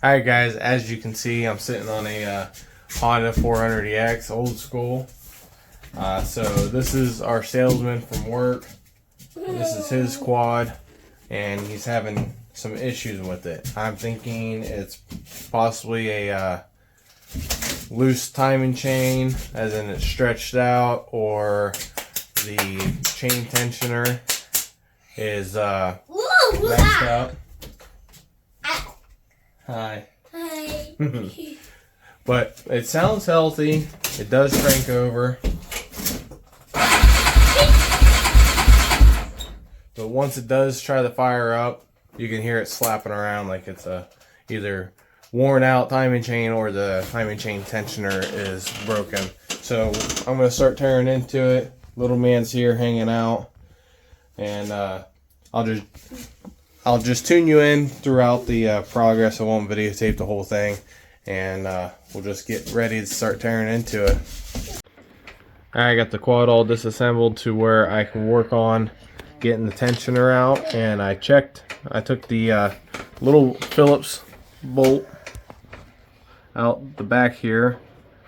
Alright guys, as you can see, I'm sitting on a Honda 400EX, old school. So this is our salesman from work. This is his quad, and he's having some issues with it. I'm thinking it's possibly a loose timing chain, as in it's stretched out, or the chain tensioner is messed up. Hi. Hi. But it sounds healthy. It does crank over. But once it does try to fire up, you can hear it slapping around like it's a either worn out timing chain or the timing chain tensioner is broken. So I'm going to start tearing into it. Little man's here hanging out. And I'll just tune you in throughout the progress. I won't videotape the whole thing, and we'll just get ready to start tearing into it. I got the quad all disassembled to where I can work on getting the tensioner out, and I took the little Phillips bolt out the back here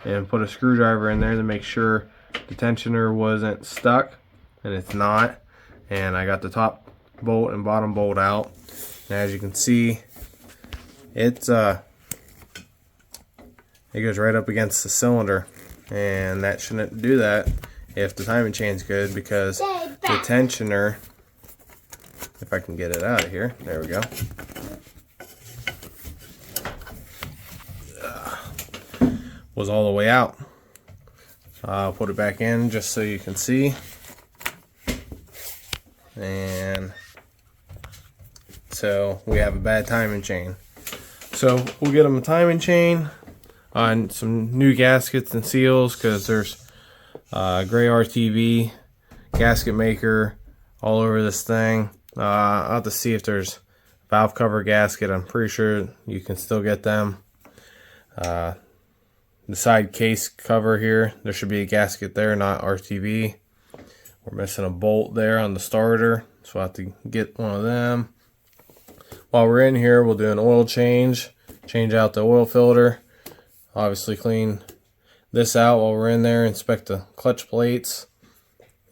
and put a screwdriver in there to make sure the tensioner wasn't stuck, and it's not. And I got the top bolt and bottom bolt out, and as you can see, it goes right up against the cylinder, and that shouldn't do that if the timing chain's good, because the tensioner, if I can get it out of here, there we go, was all the way out. I'll put it back in just so you can see. And so we have a bad timing chain. So we'll get them a timing chain on some new gaskets and seals, because there's gray RTV gasket maker all over this thing. I'll have to see if there's valve cover gasket. I'm pretty sure you can still get them. The side case cover here, there should be a gasket there, not RTV. We're missing a bolt there on the starter, so I'll have to get one of them. While we're in here, we'll do an oil change out the oil filter. Obviously clean this out while we're in there, inspect the clutch plates,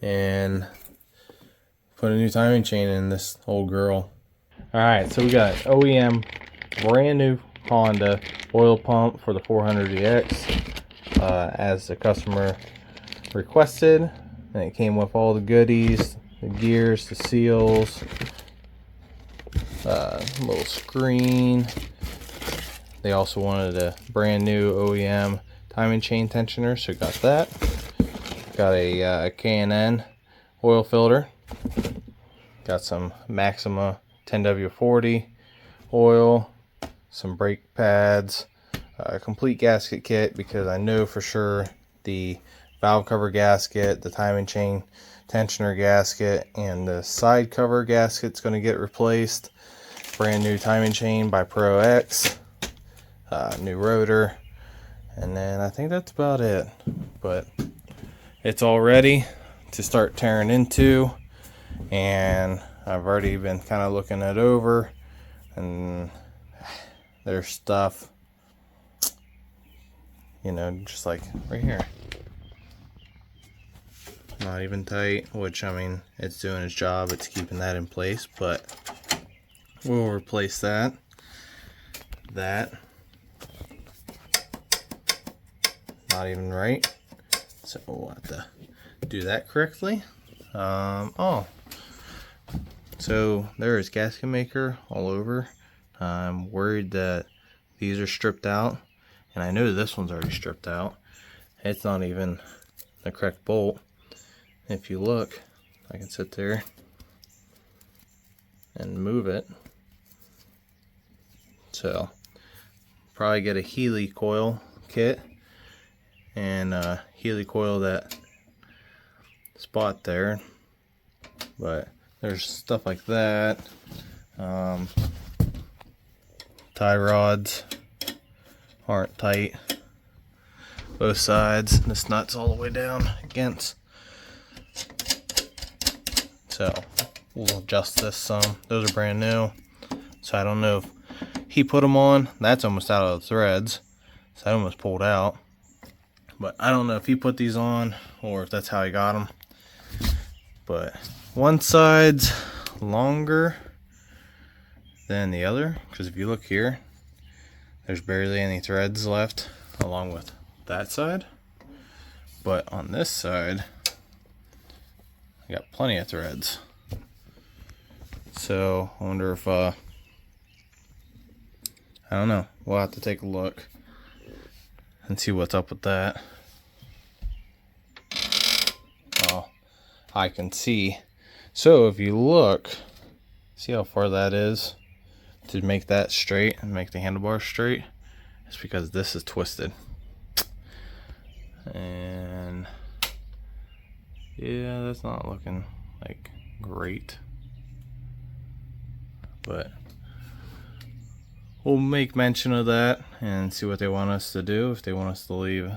and put a new timing chain in this old girl. Alright, so we got OEM brand new Honda oil pump for the 400EX, as the customer requested. And it came with all the goodies, the gears, the seals, little screen. They also wanted a brand new OEM timing chain tensioner, so got that. Got a K&N oil filter. Got some Maxima 10W40 oil, some brake pads, a complete gasket kit, because I know for sure the valve cover gasket, the timing chain tensioner gasket, and the side cover gasket's going to get replaced. Brand new timing chain by Pro X, new rotor, and then I think that's about it. But it's all ready to start tearing into, and I've already been kind of looking it over, and there's stuff, you know, just like right here, not even tight, which, I mean, it's doing its job, it's keeping that in place, but we'll replace that. Not even right, so we'll have to do that correctly. Oh, so there is gasket maker all over. I'm worried that these are stripped out, and I know this one's already stripped out. It's not even the correct bolt. If you look, I can sit there and move it. So probably get a Healy coil kit and Healy coil that spot there. But there's stuff like that. Tie rods aren't tight, both sides. This nut's all the way down against. So we'll adjust this some. Those are brand new, so I don't know if he put them on, that's almost out of the threads. So that almost pulled out. But I don't know if he put these on or if that's how he got them. But one side's longer than the other, because if you look here, there's barely any threads left along with that side. But on this side, I got plenty of threads. So I wonder if I don't know, we'll have to take a look and see what's up with that. Well, I can see. So if you look, see how far that is to make that straight and make the handlebars straight? It's because this is twisted. And yeah, that's not looking like great. But we'll make mention of that and see what they want us to do. If they want us to leave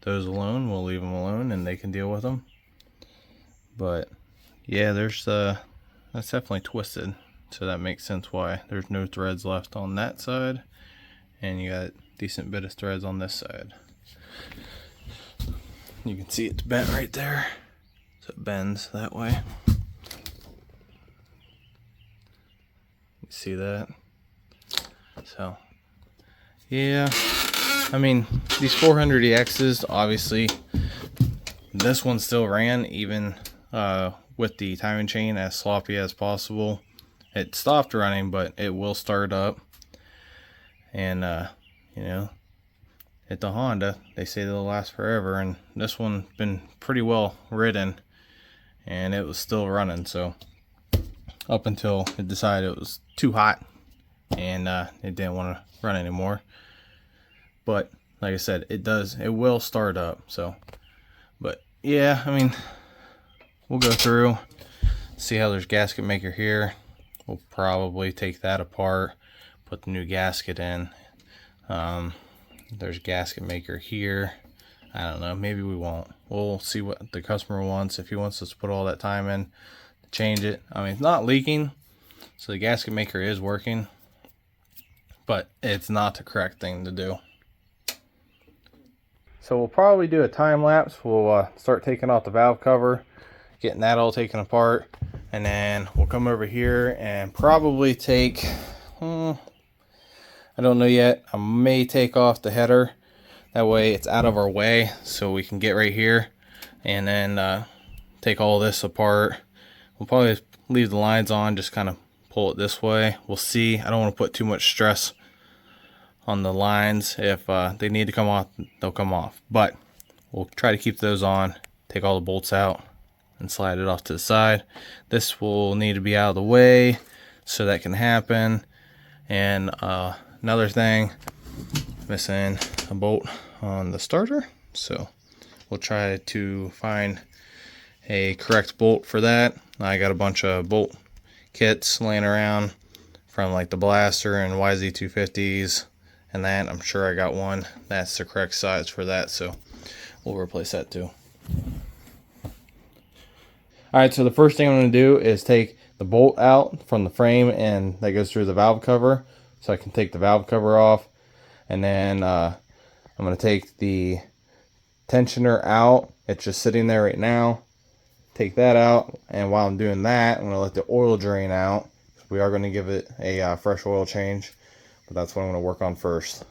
those alone, we'll leave them alone and they can deal with them. But yeah, there's that's definitely twisted, so that makes sense why there's no threads left on that side, and you got a decent bit of threads on this side. You can see it's bent right there, so it bends that way. You see that? So yeah, I mean, these 400EXs, obviously this one still ran even with the timing chain as sloppy as possible. It stopped running, but it will start up. And you know, at the Honda, they say they'll last forever, and this one's been pretty well ridden and it was still running. So up until it decided it was too hot and it didn't want to run anymore. But like I said, it will start up. So, but yeah, I mean, we'll go through, see how there's gasket maker here. We'll probably take that apart, put the new gasket in. There's gasket maker here. I don't know, maybe we won't. We'll see what the customer wants. If he wants us to put all that time in to change it. I mean, it's not leaking, so the gasket maker is working, but it's not the correct thing to do. So we'll probably do a time lapse. We'll start taking off the valve cover, getting that all taken apart, and then we'll come over here and probably take, I don't know yet, I may take off the header. That way it's out of our way, so we can get right here and then take all this apart. We'll probably leave the lines on, just kind of pull it this way. We'll see. I don't want to put too much stress on the lines. If they need to come off, they'll come off, but we'll try to keep those on, take all the bolts out and slide it off to the side. This will need to be out of the way so that can happen. And another thing, missing a bolt on the starter, so we'll try to find a correct bolt for that. I got a bunch of bolt kits laying around from like the Blaster and YZ250s and that. I'm sure I got one that's the correct size for that, so we'll replace that too. Alright, so the first thing I'm going to do is take the bolt out from the frame and that goes through the valve cover, so I can take the valve cover off. And then I'm going to take the tensioner out. It's just sitting there right now. Take that out, and while I'm doing that, I'm going to let the oil drain out. We are going to give it a fresh oil change, but that's what I'm going to work on first.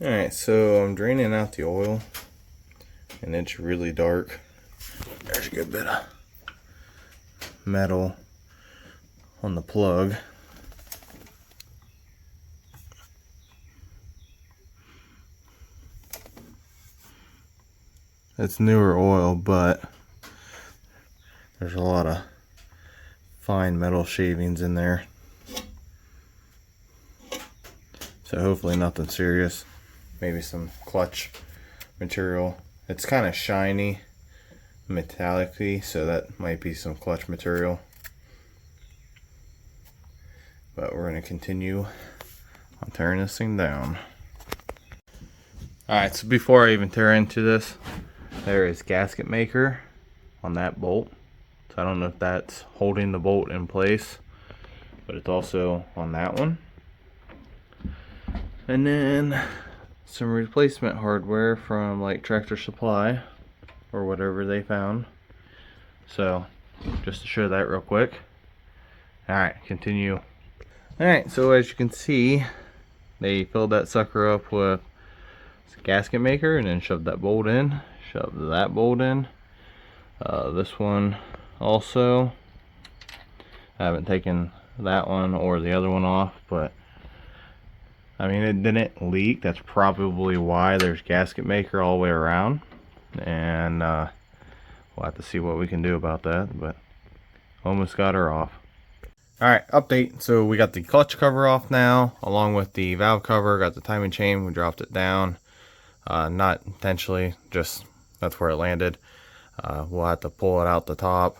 Alright, so I'm draining out the oil, and it's really dark. There's a good bit of metal on the plug. It's newer oil, but there's a lot of fine metal shavings in there. So hopefully nothing serious. Maybe some clutch material. It's kind of shiny, metallic-y, so that might be some clutch material. But we're going to continue on tearing this thing down. Alright, so before I even tear into this, there is gasket maker on that bolt. So I don't know if that's holding the bolt in place, but it's also on that one. And then some replacement hardware from like Tractor Supply or whatever they found. So just to show that real quick. Alright, continue. Alright, so as you can see, they filled that sucker up with a gasket maker and then shoved that bolt in, shoved that bolt in. This one also. I haven't taken that one or the other one off, but I mean, it didn't leak. That's probably why there's gasket maker all the way around, and we'll have to see what we can do about that, but almost got her off. Alright, update. So we got the clutch cover off now, along with the valve cover. Got the timing chain. We dropped it down, not intentionally, just that's where it landed. We'll have to pull it out the top,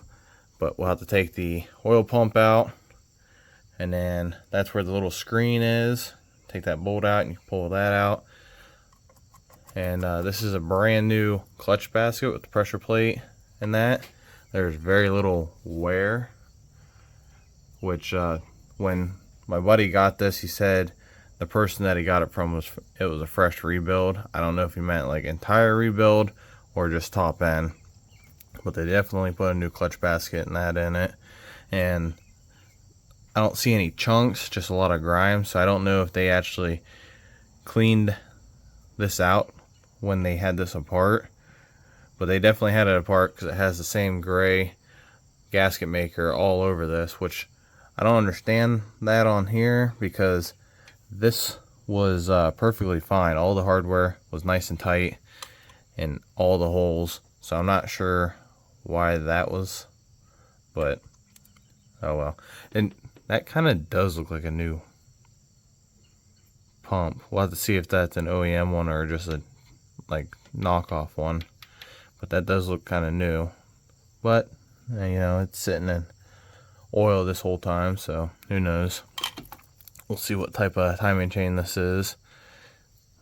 but we'll have to take the oil pump out, and then that's where the little screen is. Take that bolt out and you pull that out. And this is a brand new clutch basket with the pressure plate and that. There's very little wear, which when my buddy got this, he said the person that he got it from was a fresh rebuild. I don't know if he meant like entire rebuild or just top end, but they definitely put a new clutch basket and that in it. And I don't see any chunks, just a lot of grime, so I don't know if they actually cleaned this out when they had this apart, but they definitely had it apart because it has the same gray gasket maker all over this, which I don't understand that on here because this was perfectly fine. All the hardware was nice and tight in all the holes, so I'm not sure why that was, but oh well. And that kind of does look like a new pump. We'll have to see if that's an OEM one or just a like knockoff one, but that does look kind of new. But you know, it's sitting in oil this whole time, so who knows. We'll see what type of timing chain this is,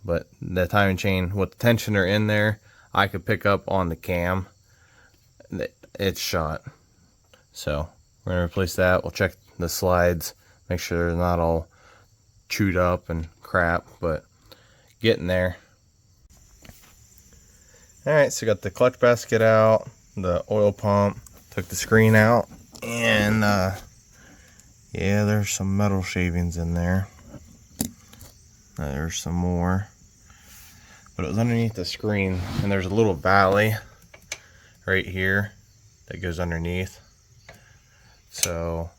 but the timing chain with the tensioner in there, I could pick up on the cam. It's shot, so we're gonna replace that. We'll check the slides, make sure they're not all chewed up and crap, but getting there. Alright, so got the clutch basket out, the oil pump, took the screen out, and yeah, there's some metal shavings in there. There's some more, but it was underneath the screen, and there's a little valley right here that goes underneath. So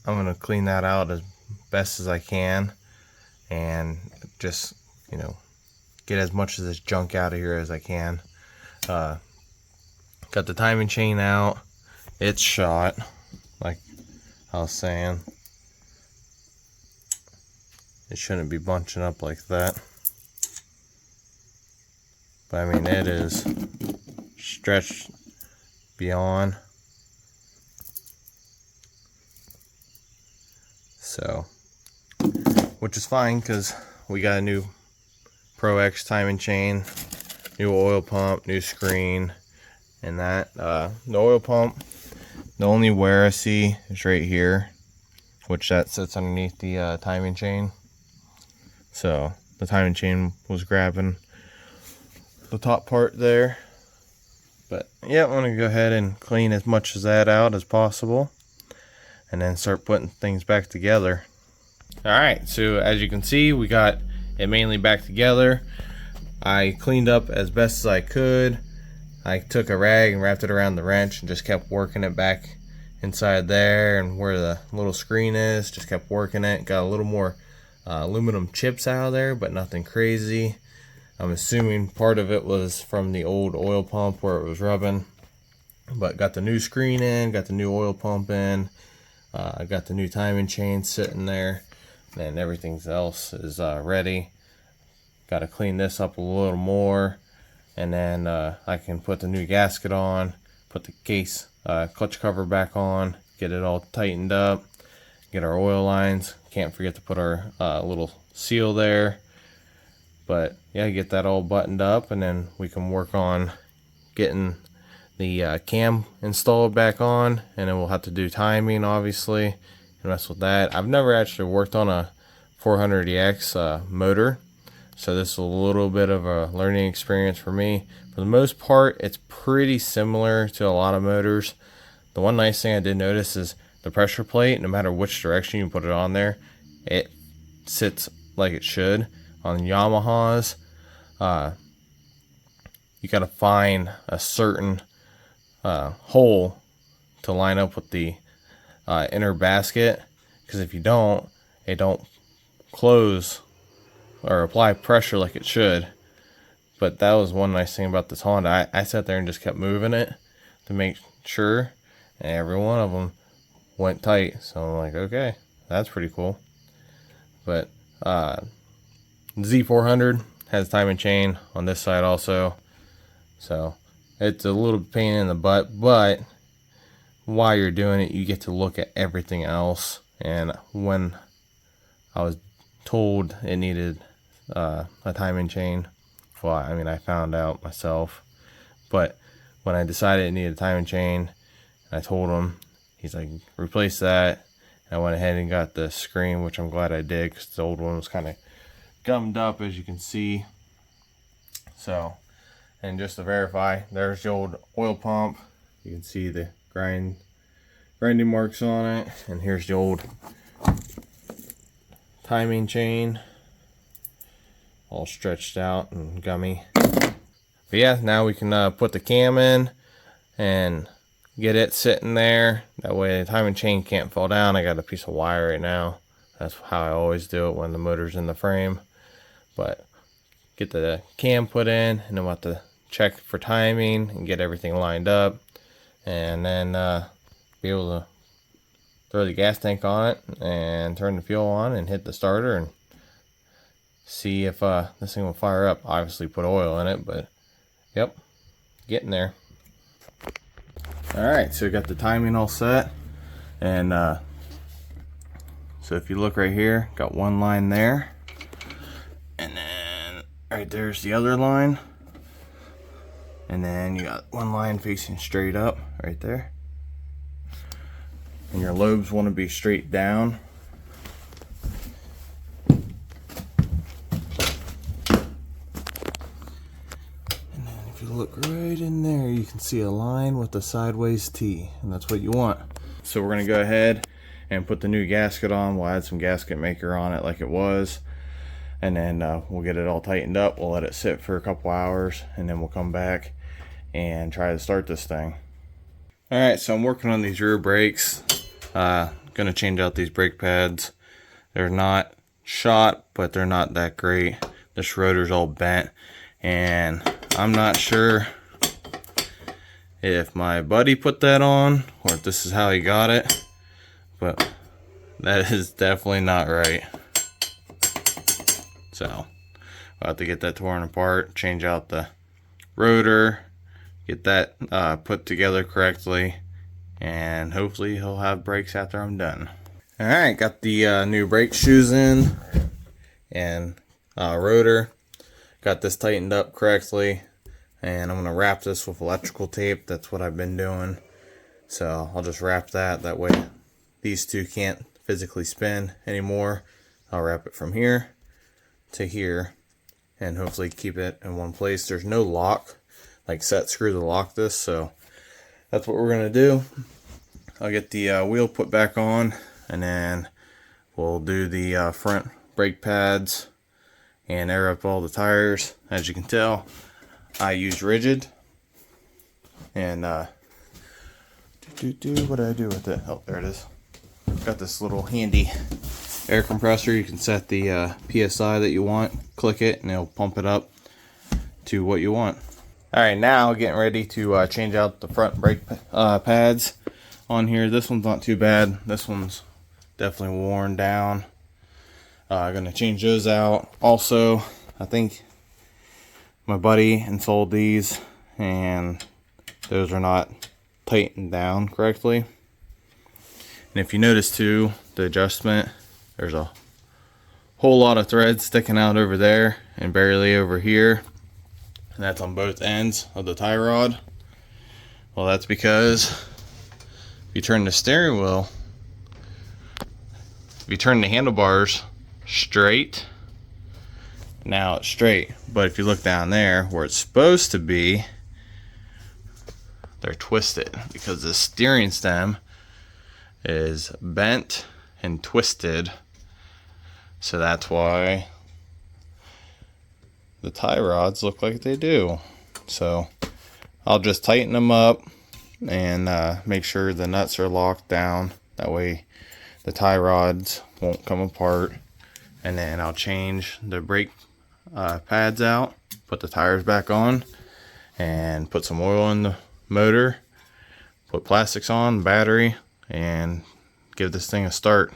I'm gonna clean that out as best as I can and just, you know, get as much of this junk out of here as I can. Got the timing chain out. It's shot, like I was saying. It shouldn't be bunching up like that, but I mean, it is stretched beyond. So, which is fine because we got a new Pro X timing chain, new oil pump, new screen, and that. The oil pump, the only wear I see is right here, which that sits underneath the timing chain. So the timing chain was grabbing the top part there. But yeah, I'm gonna go ahead and clean as much of that out as possible, and then start putting things back together. Alright, so as you can see, we got it mainly back together. I cleaned up as best as I could. I took a rag and wrapped it around the wrench and just kept working it back inside there, and where the little screen is, just kept working it. Got a little more aluminum chips out of there, but nothing crazy. I'm assuming part of it was from the old oil pump where it was rubbing, but got the new screen in, got the new oil pump in, I got the new timing chain sitting there, and everything else is ready. Got to clean this up a little more, and then I can put the new gasket on, put the case clutch cover back on, get it all tightened up, get our oil lines. Can't forget to put our little seal there. But yeah, get that all buttoned up, and then we can work on getting the cam installed back on, and then we'll have to do timing, obviously, and mess with that. I've never actually worked on a 400EX motor, so this is a little bit of a learning experience for me. For the most part, it's pretty similar to a lot of motors. The one nice thing I did notice is the pressure plate, no matter which direction you put it on there, it sits like it should. On Yamahas, you got to find a certain hole to line up with the inner basket, because if you don't, it don't close or apply pressure like it should. But that was one nice thing about this Honda. I sat there and just kept moving it to make sure, and every one of them went tight. So I'm like, okay, that's pretty cool. But Z400 has timing chain on this side also, so it's a little pain in the butt, but while you're doing it, you get to look at everything else. And when I was told it needed a timing chain, well, I mean, I found out myself, but when I decided it needed a timing chain, I told him, he's like, replace that. And I went ahead and got the screen, which I'm glad I did, because the old one was kind of gummed up, as you can see. So, and just to verify, there's the old oil pump. You can see the grinding marks on it, and here's the old timing chain, all stretched out and gummy. But yeah, now we can put the cam in and get it sitting there. That way the timing chain can't fall down. I got a piece of wire right now. That's how I always do it when the motor's in the frame. But get the cam put in, and then we'll have to check for timing and get everything lined up, and then be able to throw the gas tank on it and turn the fuel on and hit the starter and see if this thing will fire up. Obviously put oil in it, but yep, getting there. Alright, so we got the timing all set, and so if you look right here, got one line there, and then right there's the other line, and then you got one line facing straight up right there, and your lobes want to be straight down. And then if you look right in there, you can see a line with the sideways T, and that's what you want. So we're going to go ahead and put the new gasket on. We'll add some gasket maker on it like it was, and then we'll get it all tightened up. We'll let it sit for a couple hours, and then we'll come back and try to start this thing. Alright, so I'm working on these rear brakes. Gonna change out these brake pads. They're not shot, but they're not that great. This rotor's all bent, and I'm not sure if my buddy put that on or if this is how he got it, but that is definitely not right. So I'll have to get that torn apart, change out the rotor, get that put together correctly, and hopefully he'll have brakes after I'm done. Alright, got the new brake shoes in and rotor. Got this tightened up correctly, and I'm going to wrap this with electrical tape. That's what I've been doing. So I'll just wrap that. That way these two can't physically spin anymore. I'll wrap it from here to here and hopefully keep it in one place. There's no lock, like set screw to lock this, so that's what we're going to do. I'll get the wheel put back on, and then we'll do the front brake pads and air up all the tires. As you can tell, I use rigid, and what do I do with it? Oh, there it is. Got this little handy air compressor. You can set the PSI that you want, click it, and it'll pump it up to what you want. Alright, now getting ready to change out the front brake pads on here. This one's not too bad. This one's definitely worn down. Gonna change those out. Also, I think my buddy installed these, and those are not tightened down correctly. And if you notice too, the adjustment, there's a whole lot of thread sticking out over there and barely over here, and that's on both ends of the tie rod. Well, that's because if you turn the steering wheel, if you turn the handlebars straight Now it's straight. But if you look down there where it's supposed to be, they're twisted because the steering stem is bent and twisted. So that's why the tie rods look like they do. So I'll just tighten them up and make sure the nuts are locked down. That way the tie rods won't come apart. And then I'll change the brake pads out, put the tires back on, and put some oil in the motor, put plastics on, battery, and give this thing a start.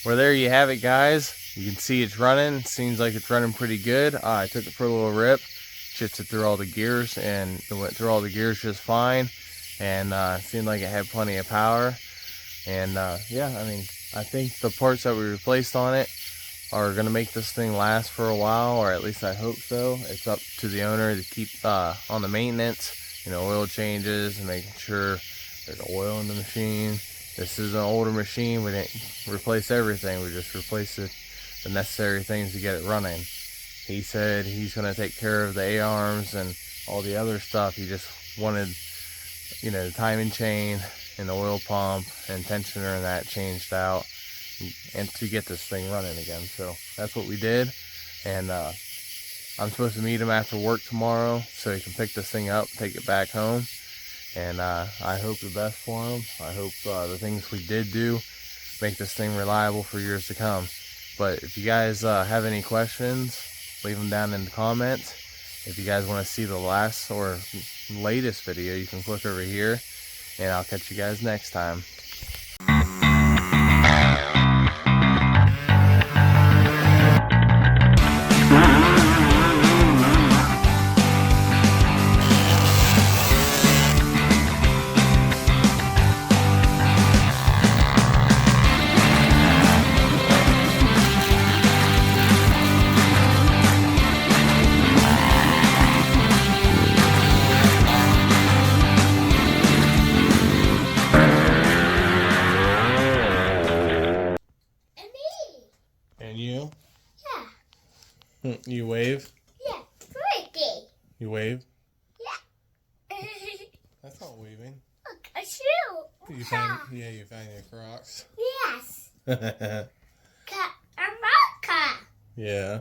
Well, there you have it, guys. You can see it's running. Seems like it's running pretty good. I took it for a little rip, shifted through all the gears, and it went through all the gears just fine. And seemed like it had plenty of power. And yeah, I mean, I think the parts that we replaced on it are going to make this thing last for a while, or at least I hope so. It's up to the owner to keep on the maintenance, you know, oil changes and making sure there's oil in the machine. This is an older machine. We didn't replace everything. We just replaced the necessary things to get it running. He said he's going to take care of the A-arms and all the other stuff. He just wanted, you know, the timing chain and the oil pump and tensioner and that changed out, and to get this thing running again. So that's what we did. And I'm supposed to meet him after work tomorrow so he can pick this thing up, take it back home. And I hope the best for him. I hope the things we did do make this thing reliable for years to come. But if you guys have any questions, leave them down in the comments. If you guys want to see the last or latest video, you can click over here, and I'll catch you guys next time. And you? Yeah. You wave? Yeah, pretty. You wave? Yeah. That's not waving. Look, a shoe. You find, yeah, you find your Crocs. Yes. A rock car. Yeah.